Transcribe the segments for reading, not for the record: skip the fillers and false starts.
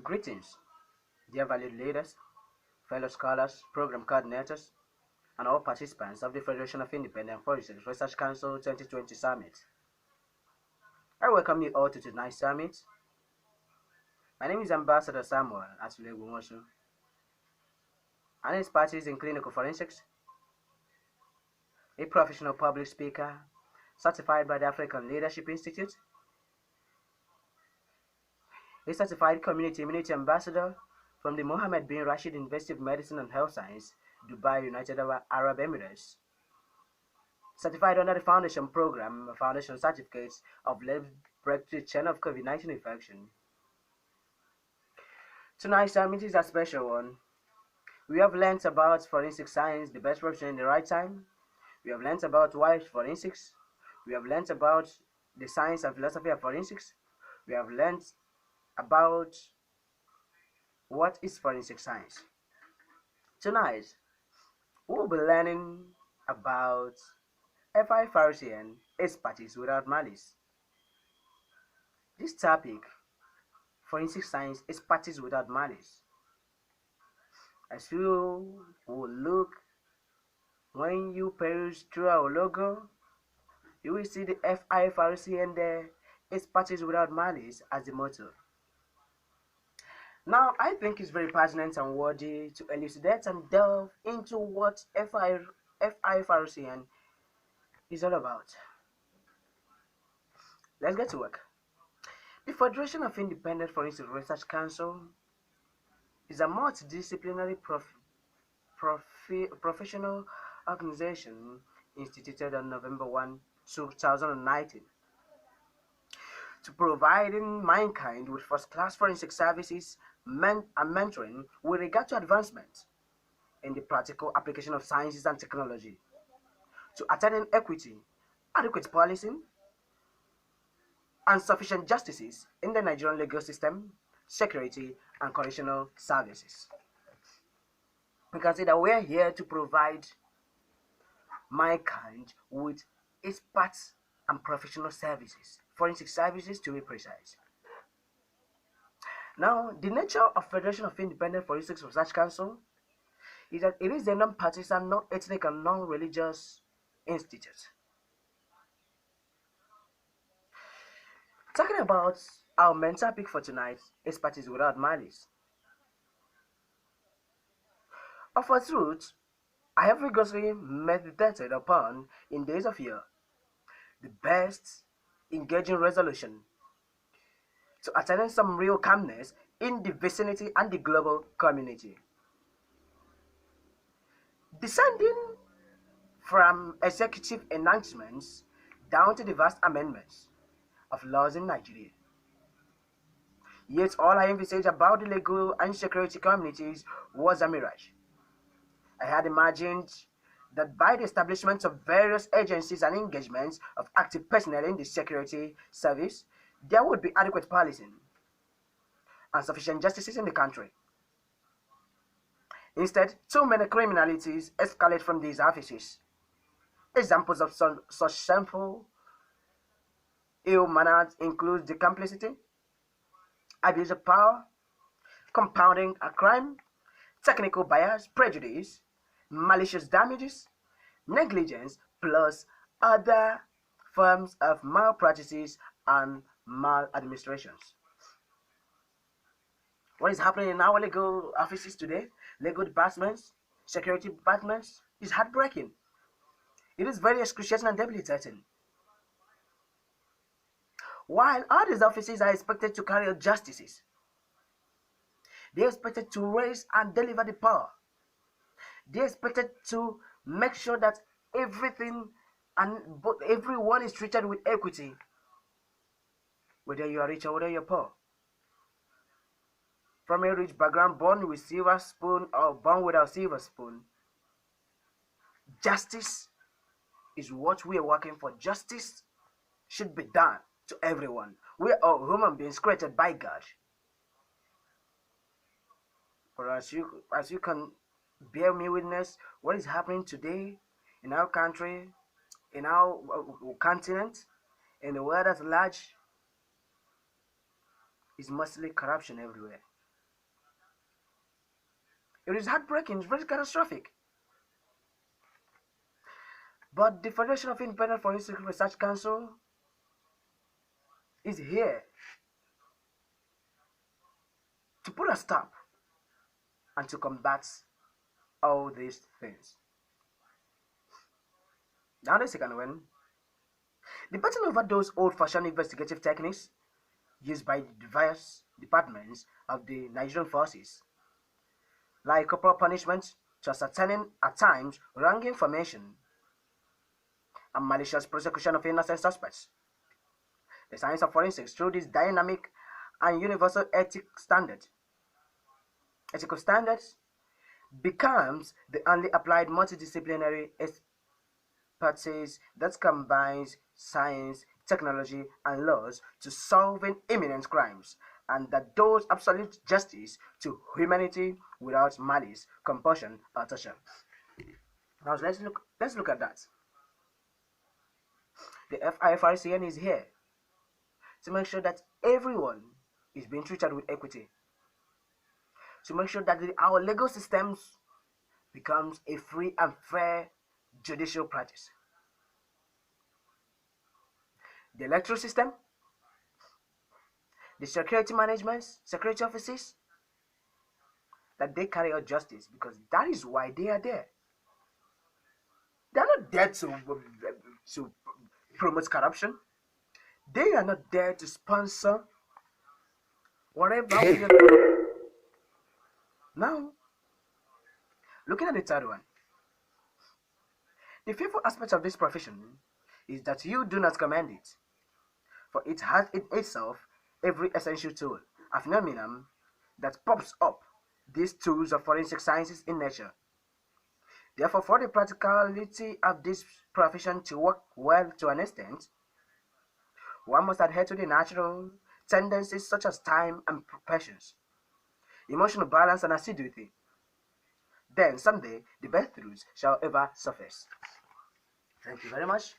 Greetings, dear valued leaders, fellow scholars, program coordinators, and all participants of the Federation of Independent Forensic Research Council 2020 Summit. I welcome you all to tonight's summit. My name is Ambassador Samuel.A N, an expertise in clinical forensics, a professional public speaker, certified by the African Leadership Institute, a certified community immunity ambassador from the Mohammed bin Rashid University of Medicine and Health Science, Dubai, United Arab Emirates, certified under the Foundation Program, Foundation Certificates of Lab Breakthrough Chain of COVID-19 Infection. Tonight's summit is a special one. We have learned about forensic science, the best profession in the right time. We have learned about why forensics. We have learned about the science and philosophy of forensics. We have learned about what is forensic science. Tonight, we will be learning about FIFRCN expertise without malice. This topic, forensic science expertise without malice. As you will look, when you peruse through our logo, you will see the FIFRCN there, expertise without malice, as the motto. Now, I think it's very pertinent and worthy to elucidate and delve into what FIFRCN is all about. Let's get to work. The Federation of Independent Forensic Research Council is a multidisciplinary professional organization instituted on November 1, 2019 to providing mankind with first-class forensic services and mentoring with regard to advancement in the practical application of sciences and technology, to attaining equity, adequate policing, and sufficient justices in the Nigerian legal system, security, and correctional services. We can say that we are here to provide mankind with experts and professional services, forensic services to be precise. Now, the nature of Federation of Independent Forensic Research Council is that it is a non-partisan, non-ethnic, and non-religious institute. Talking about our main topic for tonight, expertise without malice. Of a truth, I have rigorously meditated upon in days of yore the best engaging resolution to attain some real calmness in the vicinity and the global community. Descending from executive enhancements down to the vast amendments of laws in Nigeria. Yet all I envisaged about the legal and security communities was a mirage. I had imagined that by the establishment of various agencies and engagements of active personnel in the security service, there would be adequate policing and sufficient justices in the country. Instead, too many criminalities escalate from these offices. Examples of such shameful ill manners include the complicity, abuse of power, compounding a crime, technical bias, prejudice, malicious damages, negligence, plus other forms of malpractices and maladministrations. What is happening in our legal offices today, legal departments, security departments, is heartbreaking. It is very excruciating and debilitating. While all these offices are expected to carry out justices, they are expected to raise and deliver the power. They are expected to make sure that everything and everyone is treated with equity, whether you are rich or whether you're poor. From a rich background, born with silver spoon or born without silver spoon, justice is what we are working for. Justice should be done to everyone. We are all human beings created by God. But as you can bear me witness, what is happening today in our country, in our continent, in the world at large, is mostly corruption everywhere. It is heartbreaking, it's very catastrophic. But the Federation of Independent Forensic Research Council is here to put a stop and to combat all these things. Now the second one, the battle over those old-fashioned investigative techniques used by the various departments of the Nigerian forces, like corporal punishment to ascertaining at times wrong information and malicious prosecution of innocent suspects. The science of forensics through this dynamic and universal ethical standards becomes the only applied multidisciplinary expertise that combines science, technology, and laws to solving imminent crimes, and that does absolute justice to humanity without malice, compulsion, or torture. Now let's look at that. The FIFRCN is here to make sure that everyone is being treated with equity, to make sure that our legal systems becomes a free and fair judicial practice. The electoral system, the security management, security offices, that they carry out justice, because that is why they are there. They are not there to promote corruption. They are not there to sponsor whatever. Now, looking at the third one, the fearful aspect of this profession is that you do not command it, for it has in itself every essential tool, a phenomenon that pops up these tools of forensic sciences in nature. Therefore, for the practicality of this profession to work well to an extent, one must adhere to the natural tendencies such as time and patience, emotional balance and assiduity. Then someday the best truths shall ever surface. Thank you very much.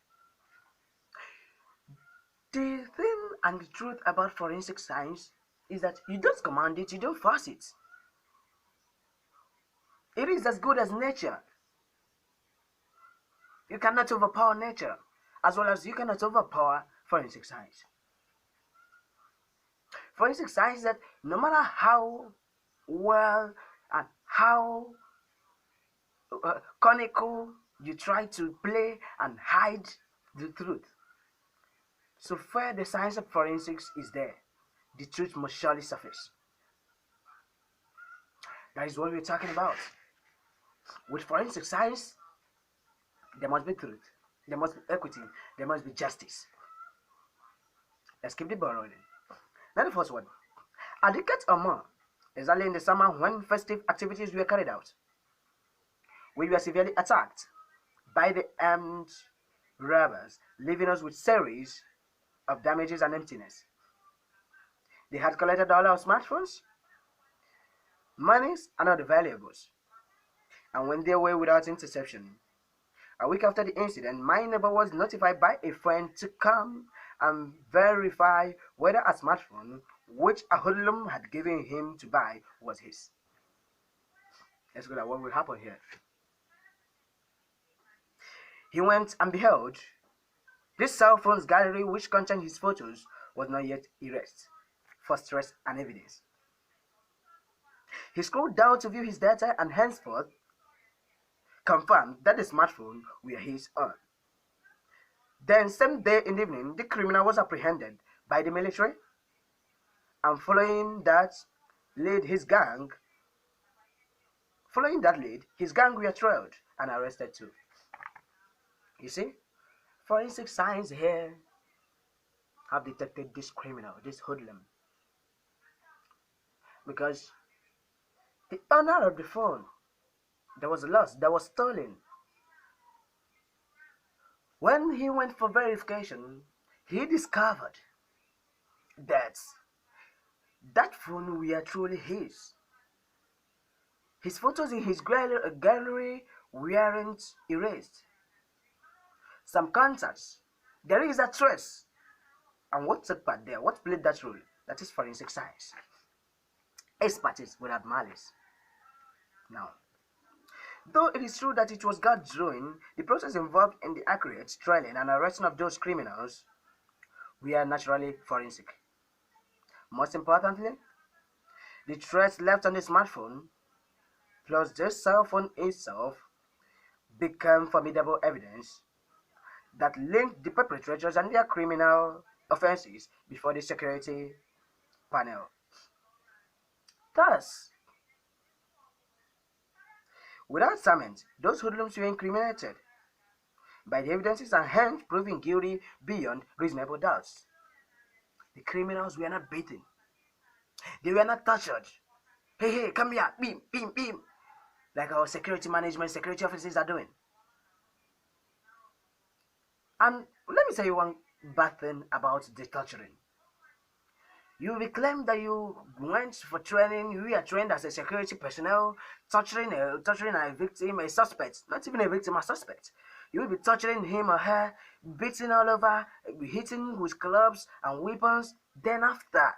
The thing and the truth about forensic science is that you don't command it, you don't force it. It is as good as nature. You cannot overpower nature, as well as you cannot overpower forensic science. Forensic science is that no matter how well and how conical you try to play and hide the truth, so far the science of forensics is there, the truth must surely surface. That is what we're talking about. With forensic science, there must be truth, there must be equity, there must be justice. Let's keep the ball rolling. Now the first one. A decade or more, exactly in the summer when festive activities were carried out, we were severely attacked by the armed robbers, leaving us with series of damages and emptiness. They had collected all our smartphones, monies, and other valuables, and went their way without interception. A week after the incident, my neighbor was notified by a friend to come and verify whether a smartphone which a hoodlum had given him to buy was his. Let's look at what will happen here. He went and beheld this cell phone's gallery, which contained his photos, was not yet erased for stress and evidence. He scrolled down to view his data and henceforth confirmed that the smartphone were his own. Then, same day in the evening, the criminal was apprehended by the military, and following that lead, his gang were trailed and arrested too. You see, forensic science here have detected this criminal, this hoodlum, because the owner of the phone that was lost, that was stolen, when he went for verification, he discovered that that phone were truly his. His photos in his gallery weren't erased. Some contacts, there is a trace. And what took part there? What played that role? That is forensic science. Expertise without malice. Now, though it is true that it was God's doing, the process involved in the accurate trailing and arresting of those criminals were naturally forensic. Most importantly, the threats left on the smartphone plus the cell phone itself became formidable evidence that linked the perpetrators and their criminal offenses before the security panel. Thus, without cement, those hoodlums were incriminated by the evidences and hence proven guilty beyond reasonable doubts. The criminals were not beaten. They were not tortured. Hey, hey, come here, beam, beam, beam, like our security management, security officers are doing. And let me tell you one bad thing about the torturing. You will claim that you went for training, you were trained as a security personnel, torturing a victim, a suspect, not even a victim, a suspect. You will be torturing him or her, beating all over, hitting with clubs and weapons. Then after,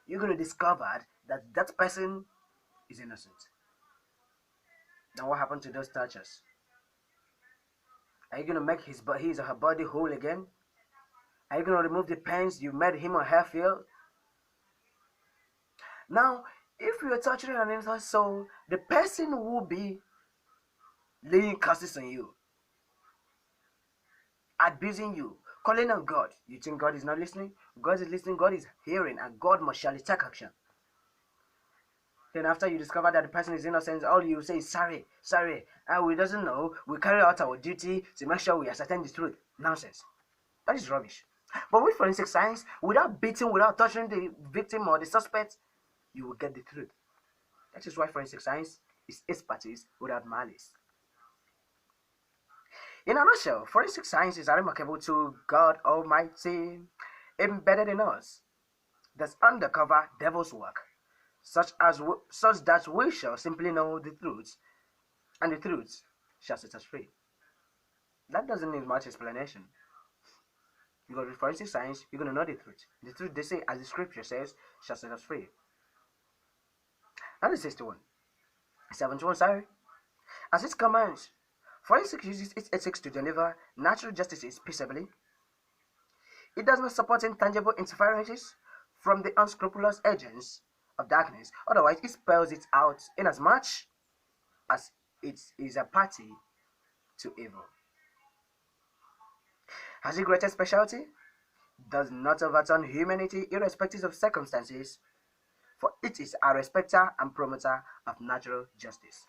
you're going to discover that that person is innocent. Now what happened to those tortures? Are you going to make his or her body whole again? Are you going to remove the pains you made him or her feel? Now, if you are torturing an innocent soul, the person will be laying curses on you, abusing you, calling on God. You think God is not listening? God is listening, God is hearing, and God must surely take action. Then after you discover that the person is innocent, all you say is sorry, sorry, and we doesn't know, we carry out our duty to make sure we ascertain the truth. Nonsense. That is rubbish. But with forensic science, without beating, without torturing the victim or the suspect, you will get the truth. That is why forensic science is expertise without malice. In a nutshell, forensic science is a remarkable tool God Almighty embedded in us that's undercover devil's work, such that we shall simply know the truth, and the truth shall set us free. That doesn't need much explanation. Because with forensic science, you're going to know the truth. The truth, they say, as the scripture says, shall set us free. And the 61. 71, sorry. As it commands, forensic uses its ethics to deliver natural justices peaceably. It does not support intangible interferences from the unscrupulous agents of darkness. Otherwise, it spells it out inasmuch as it is a party to evil. Has it greater specialty? Does not overturn humanity irrespective of circumstances, for it is a respecter and promoter of natural justice.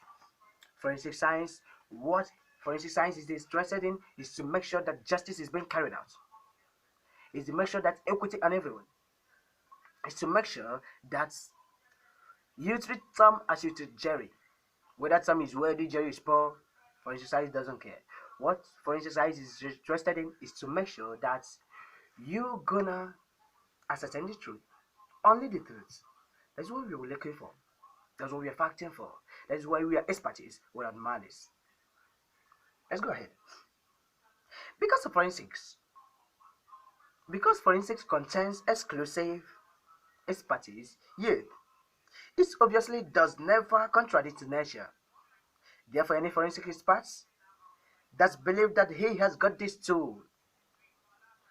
Forensic science, what forensic science is interested in is to make sure that justice is being carried out. Is to make sure that equity on everyone. Is to make sure that you treat Tom as you treat Jerry. Whether Tom is wealthy, Jerry is poor, forensic science doesn't care. What forensic science is interested in is to make sure that you're gonna ascertain the truth, only the truth. That's what we were looking for. That's what we are fighting for. That's why we are expertise without malice. Let's go ahead. Because of forensics, because forensics contains exclusive expertise, yet it obviously does never contradict nature. Therefore, any forensic experts that believe that he has got this tool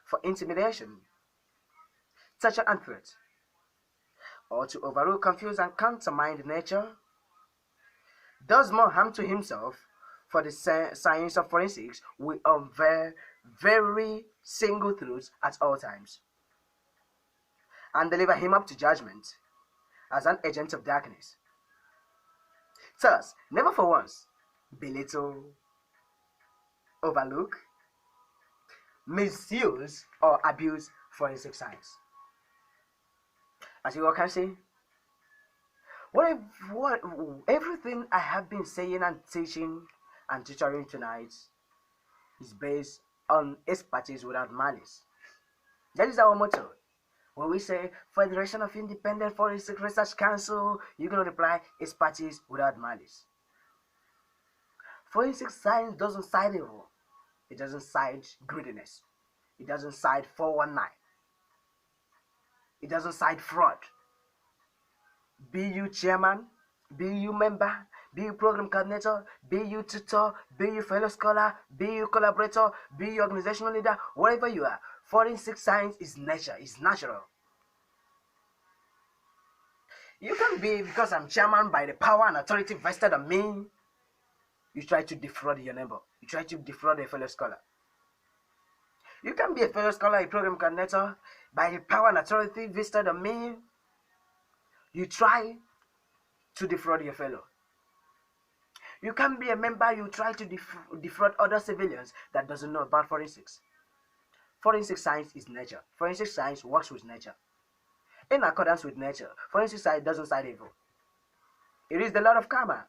for intimidation, torture, and threat, or to overrule, confuse, and countermine nature, does more harm to himself. For the science of forensics will unveil very single truths at all times and deliver him up to judgment as an agent of darkness. Thus, never for once belittle, overlook, misuse, or abuse forensic science. As you all can see, what everything I have been saying and teaching and tutoring tonight is based on expertise without malice. That is our motto. When we say Federation of Independent Forensic Research Council, you're going to reply expertise without malice. Forensic science doesn't side evil. It doesn't side greediness. It doesn't side 419. It doesn't side fraud. Be you chairman, be you member, be you program coordinator, be you tutor, be you fellow scholar, be you collaborator, be you organizational leader, wherever you are, forensic science is nature, is natural. You can be, because I'm chairman, by the power and authority vested on me, you try to defraud your neighbor. You try to defraud a fellow scholar. You can be a fellow scholar, a program coordinator, by the power and authority vested on me, you try to defraud your fellow. You can be a member, you try to defraud other civilians that doesn't know about forensics. Forensic science is nature. Forensic science works with nature. In accordance with nature, forensic science doesn't cite evil. It is the law of karma.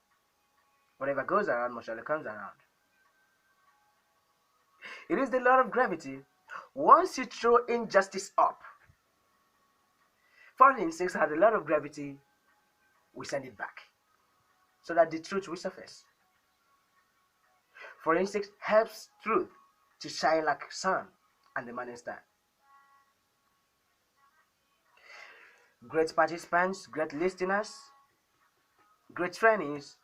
Whatever goes around must surely comes around. It is the law of gravity. Once you throw injustice up, forensics has a lot of gravity, we send it back so that the truth will surface. Forensics helps truth to shine like sun and the morning star. Great participants, great listeners, great trainees,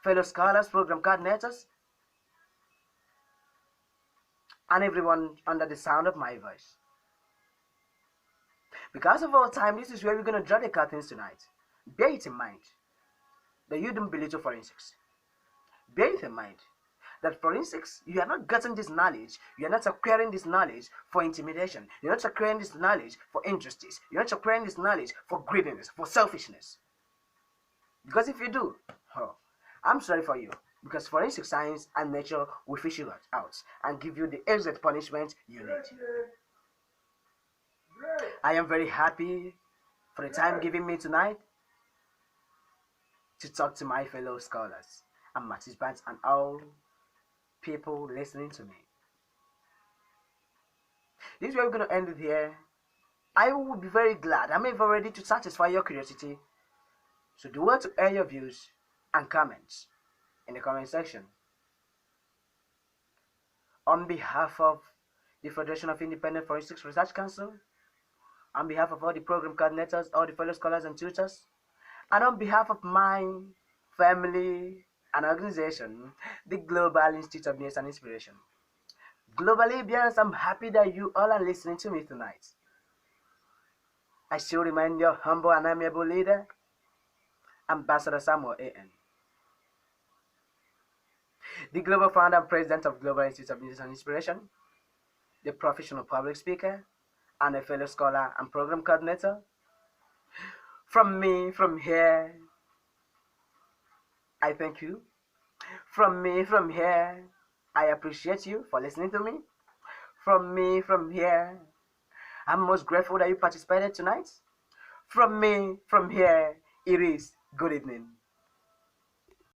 fellow scholars, program coordinators, and everyone under the sound of my voice. Because of our time, this is where we're going to draw the curtains tonight. Bear it in mind that you don't belittle forensics. Bear it in mind that forensics, you are not getting this knowledge, you are not acquiring this knowledge for intimidation, you're not acquiring this knowledge for injustice, you're not acquiring this knowledge for greediness, for selfishness. Because if you do, I'm sorry for you, because forensic science and nature will fish you out and give you the exact punishment you need. I am very happy for the time given me tonight to talk to my fellow scholars and participants and all people listening to me. This is where we're going to end it here. I will be very glad. I'm ever ready to satisfy your curiosity. So do want to air your views and comments in the comment section. On behalf of the Federation of Independent Forensics Research Council, on behalf of all the program coordinators, all the fellow scholars and tutors, and on behalf of my family and organization, the Global Institute of News and Inspiration. Global Libyans, I'm happy that you all are listening to me tonight. I still remain your humble and amiable leader, Amb.Samuel.A N, the global founder and president of Global Institute of News and Inspiration, the professional public speaker, and a fellow scholar and program coordinator. From me, from here, I thank you. From me, from here, I appreciate you for listening to me. From me, from here, I'm most grateful that you participated tonight. From me, from here, it is good evening.